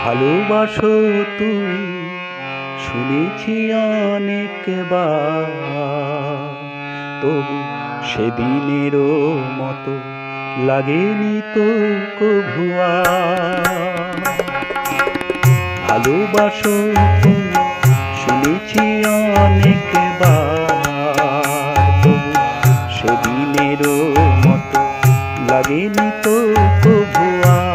ভালোবাসো তুমি শুনেছি অনেকবার, তবু সেদিনেরও মতো লাগেনি তো কভু আর। ভালোবাসো তুমি শুনেছি অনেকবার, তবু সেদিনেরও মতো লাগেনি তো কভু আর।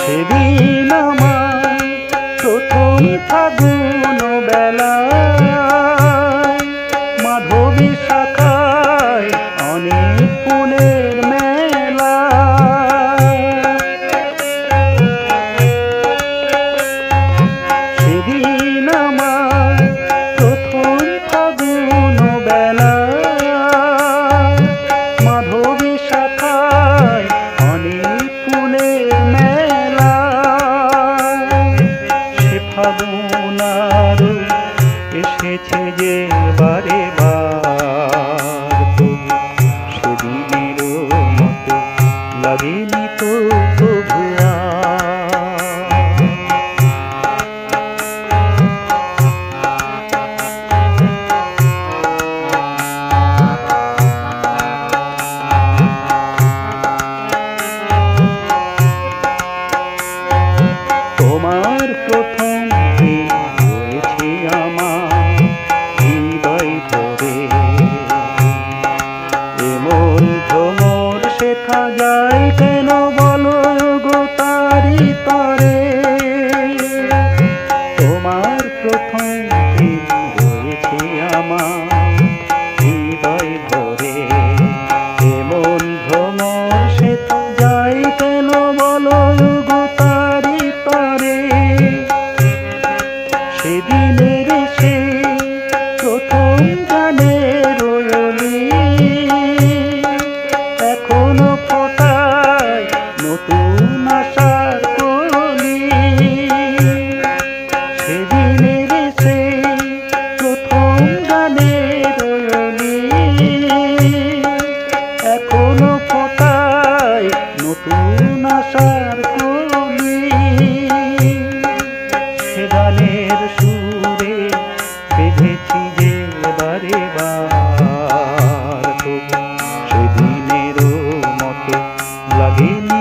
সেদিন আমার প্রথম ফাগুন বেলায় মাধবী শাখায় অনেক ফুলের মেলা। সেদিন আমার প্রথম ফাগুন বেলায় মাধবী শাখায় অনেক ফুলের মেলা। ফাগুন আরো এসেছে যে বারে বার, তবু সেদিনেরও মতো লাগেনি তো কভু আর। তোমার প্রথম হয়েছে আমার হৃদয় ভরে, এমন ভ্রমর শেখা যায় কেন বলো গো তারি তরে। তোমার প্রথম হয়েছে আমার হৃদয় ভরে, এমন ভ্রমর শেখা যায় কেন বলো গো তারি তরে। সেদিনের সে প্রথম গানের রয়লি এখনো ফোটায় নতুন আশার কলি। সেদিনের সে প্রথম গানের রয়লি এখনো ফোটায় নতুন আশার কলি। সে গানের সুরে বেঁধেছি যে বারে বার, তবু সেদিনেরও মতো লাগেনি